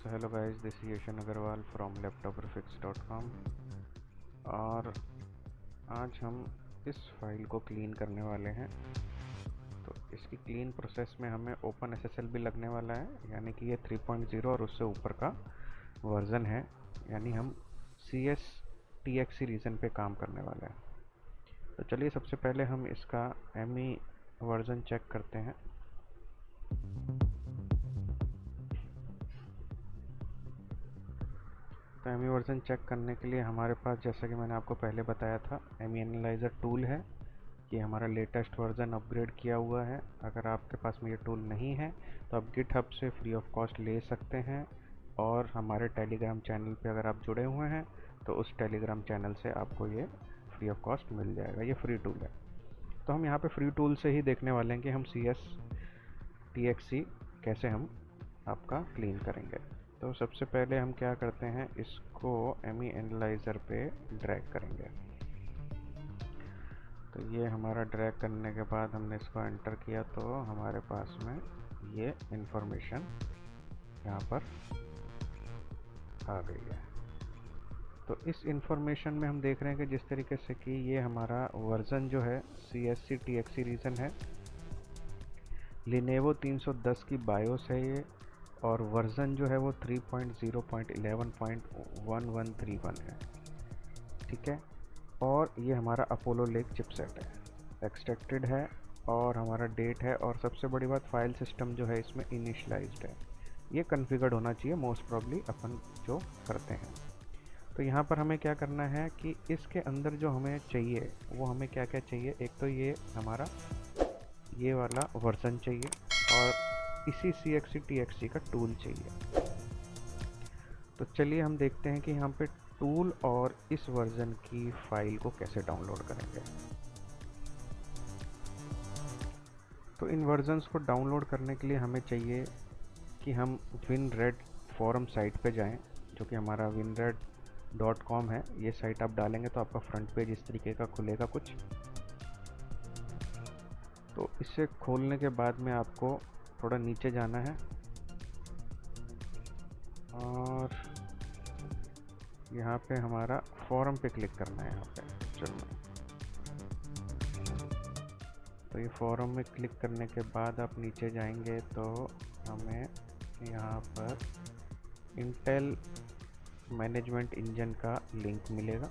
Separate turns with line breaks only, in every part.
So hello guys, this is Yashan Agarwal from laptopgraphics.com और आज हम इस फाइल को क्लीन करने वाले हैं। तो इसकी क्लीन प्रोसेस में हमें OpenSSL भी लगने वाला है, यानी कि ये 3.0 और उससे ऊपर का वर्ज़न है, यानी हम CS/TXC रीजन पे काम करने वाले हैं। तो चलिए सबसे पहले हम इसका ME वर्ज़न चेक करते हैं। तो ME वर्ज़न चेक करने के लिए हमारे पास, जैसा कि मैंने आपको पहले बताया था, ME एनालाइज़र टूल है। ये हमारा लेटेस्ट वर्ज़न अपग्रेड किया हुआ है। अगर आपके पास में ये टूल नहीं है तो आप गिटहब से फ्री ऑफ कॉस्ट ले सकते हैं, और हमारे टेलीग्राम चैनल पे अगर आप जुड़े हुए हैं तो उस टेलीग्राम चैनल से आपको ये फ्री ऑफ कॉस्ट मिल जाएगा। ये फ्री टूल है। तो हम यहाँ पे फ्री टूल से ही देखने वाले हैं कि हम CS/TXC कैसे हम आपका क्लीन करेंगे। तो सबसे पहले हम क्या करते हैं, इसको ME एनालाइज़र पे ड्रैग करेंगे। तो ये हमारा ड्रैग करने के बाद हमने इसको एंटर किया तो हमारे पास में ये इंफॉर्मेशन यहाँ पर आ गई है। तो इस इंफॉर्मेशन में हम देख रहे हैं कि जिस तरीके से कि ये हमारा वर्ज़न जो है CS/TXC रीजन है, Lenovo 310 की बायोस है ये, और वर्ज़न जो है वो 3.0.11.1131 है। ठीक है, और ये हमारा अपोलो लेक चिपसेट है, एक्सट्रैक्टेड है, और हमारा डेट है, और सबसे बड़ी बात फाइल सिस्टम जो है इसमें इनिशियलाइज्ड है। ये कॉन्फ़िगर्ड होना चाहिए मोस्ट प्रॉब्ली अपन जो करते हैं। तो यहाँ पर हमें क्या करना है कि इसके अंदर जो हमें चाहिए वो हमें क्या क्या चाहिए। एक तो ये हमारा ये वाला वर्ज़न चाहिए, और इसी CS/TXC का टूल चाहिए। तो चलिए हम देखते हैं कि यहाँ पे टूल और इस वर्ज़न की फ़ाइल को कैसे डाउनलोड करेंगे। तो इन वर्जन्स को डाउनलोड करने के लिए हमें चाहिए कि हम WinRAR फोरम साइट पे जाएं, जो कि हमारा winrar.com है। ये साइट आप डालेंगे तो आपका फ्रंट पेज इस तरीके का खुलेगा कुछ। तो इसे खोलने के बाद में आपको थोड़ा नीचे जाना है, और यहाँ पे हमारा फोरम पे क्लिक करना है। यहाँ पे चलो, तो ये फोरम में क्लिक करने के बाद आप नीचे जाएंगे तो हमें यहाँ पर इंटेल मैनेजमेंट इंजन का लिंक मिलेगा।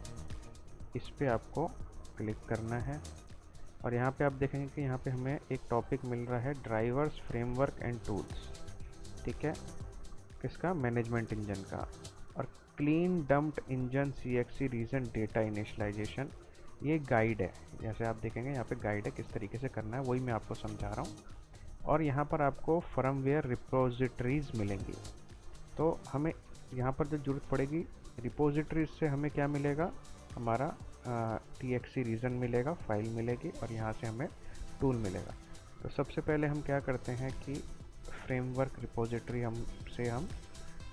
इस पे आपको क्लिक करना है, और यहाँ पे आप देखेंगे कि यहाँ पे हमें एक टॉपिक मिल रहा है, ड्राइवर्स फ्रेमवर्क एंड टूल्स। ठीक है, किसका? मैनेजमेंट इंजन का। और clean dumped engine CXC region data initialization, ये गाइड है। जैसे आप देखेंगे यहाँ पे गाइड है किस तरीके से करना है, वही मैं आपको समझा रहा हूँ। और यहाँ पर आपको फर्मवेयर रिपोजिटरीज मिलेंगी। तो हमें यहाँ पर जो जरूरत पड़ेगी रिपोजिटरीज से, हमें क्या मिलेगा? हमारा TXC रीजन मिलेगा, फाइल मिलेगी, और यहाँ से हमें टूल मिलेगा। तो सबसे पहले हम क्या करते हैं कि फ्रेमवर्क रिपोजिटरी हम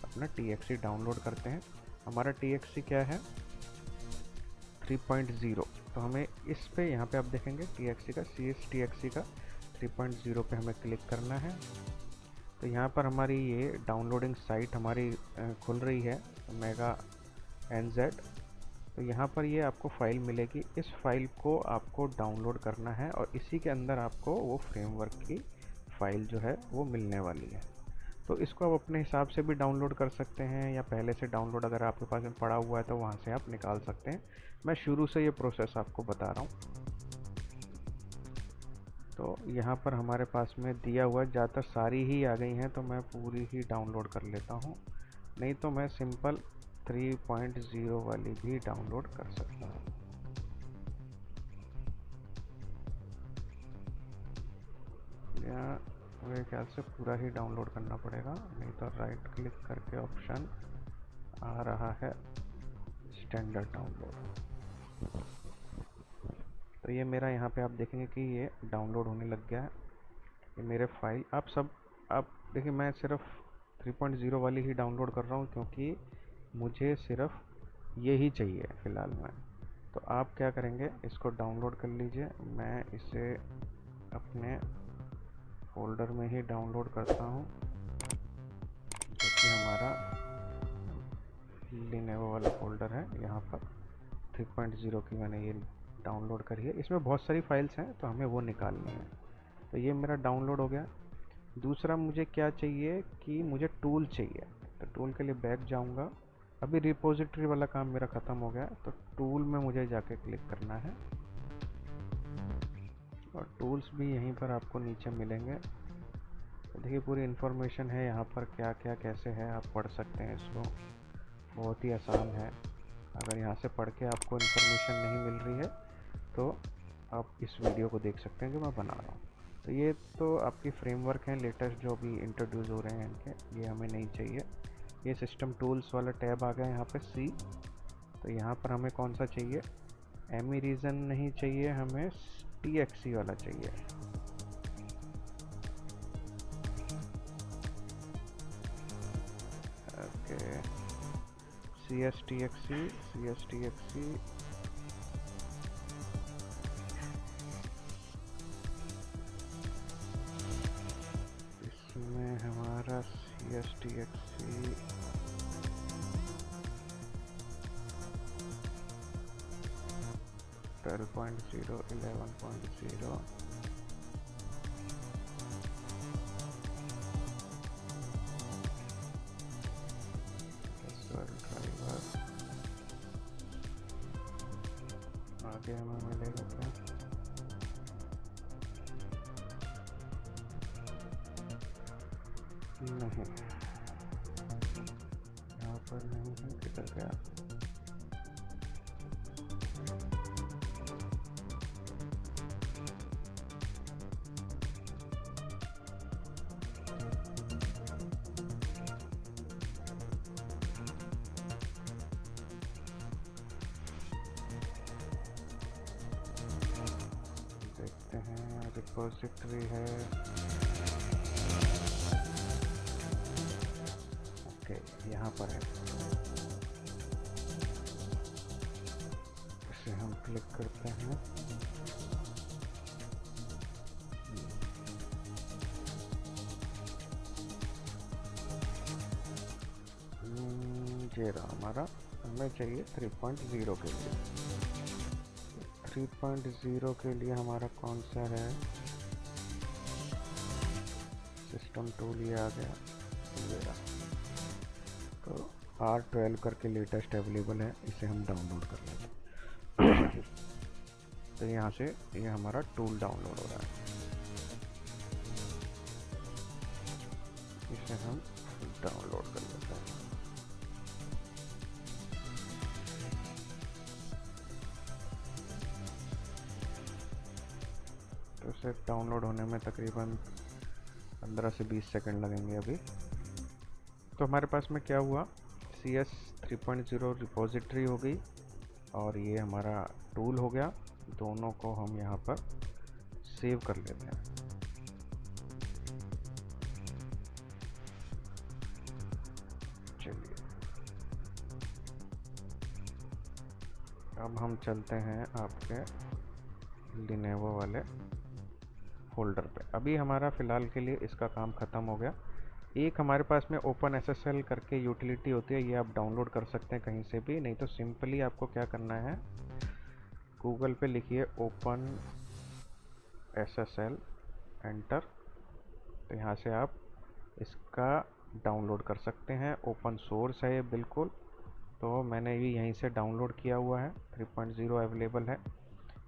अपना TXC डाउनलोड करते हैं। हमारा TXC क्या है? 3.0। तो हमें इस पे, यहाँ पे आप देखेंगे TXC का, CS/TXC का 3.0 पे हमें क्लिक करना है। तो यहाँ पर हमारी ये डाउनलोडिंग साइट हमारी खुल रही है, मेगा NZ। तो यहाँ पर ये आपको फ़ाइल मिलेगी। इस फाइल को आपको डाउनलोड करना है, और इसी के अंदर आपको वो फ्रेमवर्क की फ़ाइल जो है वो मिलने वाली है। तो इसको आप अपने हिसाब से भी डाउनलोड कर सकते हैं, या पहले से डाउनलोड अगर आपके पास में पड़ा हुआ है तो वहाँ से आप निकाल सकते हैं। मैं शुरू से ये प्रोसेस आपको बता रहा हूँ। तो यहाँ पर हमारे पास में दिया हुआ है, ज़्यादातर सारी ही आ गई हैं, तो मैं पूरी ही डाउनलोड कर लेता हूँ। नहीं तो मैं सिंपल 3.0 वाली भी डाउनलोड कर सकता हूँ। या मेरे ख्याल से पूरा ही डाउनलोड करना पड़ेगा, नहीं तो राइट क्लिक करके ऑप्शन आ रहा है स्टैंडर्ड डाउनलोड। तो ये मेरा यहाँ पे आप देखेंगे कि ये डाउनलोड होने लग गया है। ये मेरे फाइल आप देखिए, मैं सिर्फ 3.0 वाली ही डाउनलोड कर रहा हूँ, क्योंकि मुझे सिर्फ ये ही चाहिए फ़िलहाल में। तो आप क्या करेंगे, इसको डाउनलोड कर लीजिए। मैं इसे अपने फोल्डर में ही डाउनलोड करता हूँ, जो ये हमारा लिनेवो वाला फोल्डर है, यहाँ पर 3.0 की मैंने ये डाउनलोड करी है। इसमें बहुत सारी फाइल्स हैं तो हमें वो निकालनी है। तो ये मेरा डाउनलोड हो गया। दूसरा मुझे क्या चाहिए कि मुझे टूल चाहिए, तो टूल के लिए बैक जाऊंगा। अभी रिपोजिटरी वाला काम मेरा ख़त्म हो गया, तो टूल में मुझे जाके क्लिक करना है और टूल्स भी यहीं पर आपको नीचे मिलेंगे। तो देखिए पूरी इन्फॉर्मेशन है यहाँ पर, क्या क्या कैसे है, आप पढ़ सकते हैं इसको, बहुत ही आसान है। अगर यहाँ से पढ़ के आपको इन्फॉर्मेशन नहीं मिल रही है तो आप इस वीडियो को देख सकते हैं जो मैं बना रहा हूँ। तो ये तो आपकी फ्रेमवर्क हैं लेटेस्ट जो भी इंट्रोड्यूस हो रहे हैं इनके, ये हमें नहीं चाहिए। ये सिस्टम टूल्स वाला टैब आ गया यहाँ पे सी। तो यहाँ पर हमें कौन सा चाहिए, एमी रीजन नहीं चाहिए, हमें TXE वाला चाहिए। ओके, CSTXE इसमें हमारा CSTXE 12.0 11.0 ड्राइवर आगे हमें मिलेगा क्या, नहीं यहाँ पर नहीं है, किधर गया। देखते हैं, रिपोजिटरी है, ओके यहाँ पर है। इसे हम क्लिक करते हैं, ये रहा हमारा। हमें चाहिए 3.0 के लिए। 3.0 के लिए हमारा कौन सा है, सिस्टम टूल ये आ गया, ये रहा। तो R12 करके लेटेस्ट अवेलेबल है, इसे हम डाउनलोड कर लेंगे। तो यहाँ से ये हमारा टूल डाउनलोड हो रहा है, इसे हम डाउनलोड कर लेते हैं। तो इसे डाउनलोड होने में तकरीबन 15 से 20 सेकंड लगेंगे अभी। तो हमारे पास में क्या हुआ, CS 3.0 रिपोजिटरी हो गई और ये हमारा टूल हो गया। दोनों को हम यहाँ पर सेव कर लेते हैं। चलिए अब हम चलते हैं आपके लिनेवो वाले फोल्डर पे। अभी हमारा फ़िलहाल के लिए इसका काम ख़त्म हो गया। एक हमारे पास में OpenSSL करके यूटिलिटी होती है, ये आप डाउनलोड कर सकते हैं कहीं से भी, नहीं तो सिंपली आपको क्या करना है, गूगल पे लिखिए OpenSSL, एंटर। तो यहाँ से आप इसका डाउनलोड कर सकते हैं। ओपन सोर्स है ये बिल्कुल, तो मैंने ये यहीं से डाउनलोड किया हुआ है। 3.0 अवेलेबल है,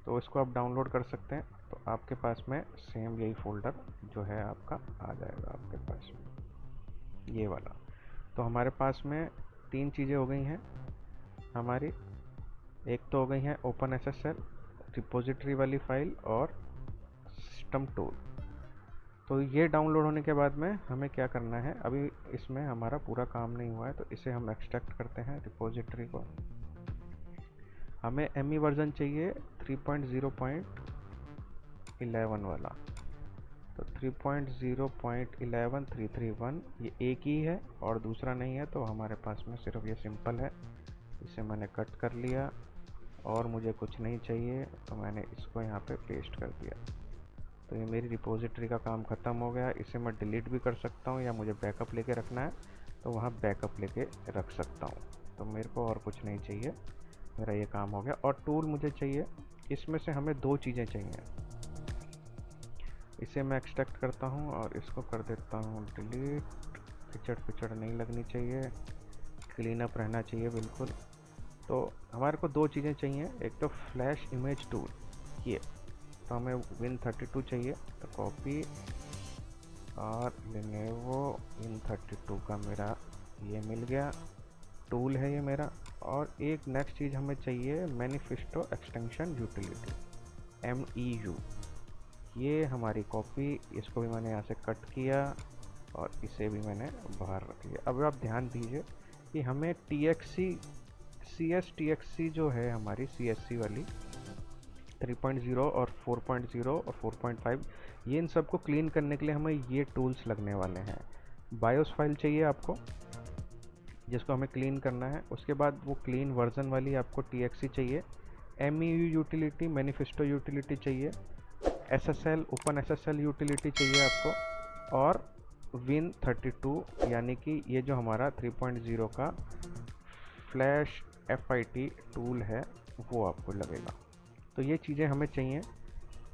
तो इसको आप डाउनलोड कर सकते हैं। तो आपके पास में सेम यही फोल्डर जो है आपका आ जाएगा आपके पास में, ये वाला। तो हमारे पास में 3 चीज़ें हो गई हैं हमारी। एक तो हो गई है OpenSSL रिपोजिटरी वाली फाइल और सिस्टम टूल। तो ये डाउनलोड होने के बाद में हमें क्या करना है, अभी इसमें हमारा पूरा काम नहीं हुआ है, तो इसे हम एक्सट्रैक्ट करते हैं रिपोजिटरी को। हमें ME वर्जन चाहिए 3.0.11 वाला। तो 3.0.11.331 ये एक ही है और दूसरा नहीं है, तो हमारे पास में सिर्फ ये सिंपल है। इसे मैंने कट कर लिया और मुझे कुछ नहीं चाहिए, तो मैंने इसको यहाँ पे पेस्ट कर दिया। तो ये मेरी रिपोजिटरी का काम ख़त्म हो गया। इसे मैं डिलीट भी कर सकता हूँ या मुझे बैकअप लेके रखना है तो वहाँ बैकअप लेके रख सकता हूँ। तो मेरे को और कुछ नहीं चाहिए, मेरा ये काम हो गया। और टूल मुझे चाहिए, इसमें से हमें 2 चीज़ें चाहिए। इसे मैं एक्सट्रैक्ट करता हूँ और इसको कर देता हूँ डिलीट। पिचड़ नहीं लगनी चाहिए, क्लीन अप रहना चाहिए बिल्कुल। तो हमारे को 2 चीज़ें चाहिए, एक तो फ्लैश इमेज टूल ये, तो हमें Win32 चाहिए, तो कॉपी और Lenovo Win32 का मेरा ये मिल गया, टूल है ये मेरा। और एक नेक्स्ट चीज़ हमें चाहिए मैनिफेस्टो एक्सटेंशन यूटिलिटी MEU, ये हमारी कॉपी, इसको भी मैंने यहाँ से कट किया और इसे भी मैंने बाहर रख लिया। अब आप ध्यान दीजिए कि हमें TXC जो है हमारी CSC वाली 3.0 और 4.0 और 4.5, ये इन सबको क्लीन करने के लिए हमें ये टूल्स लगने वाले हैं। बायोस फाइल चाहिए आपको, जिसको हमें क्लीन करना है। उसके बाद वो क्लीन वर्जन वाली आपको TXC चाहिए, MEU यूटिलिटी, मैनिफेस्टो यूटिलिटी चाहिए, SSL ओपन SSL यूटिलिटी चाहिए आपको, और Win32 यानी कि ये जो हमारा 3.0 का फ्लैश FIT टूल है वो आपको लगेगा। तो ये चीज़ें हमें चाहिए।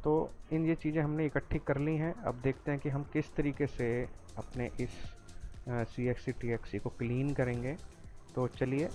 तो ये चीज़ें हमने इकट्ठी कर ली हैं। अब देखते हैं कि हम किस तरीके से अपने इस CXC TXC को क्लीन करेंगे। तो चलिए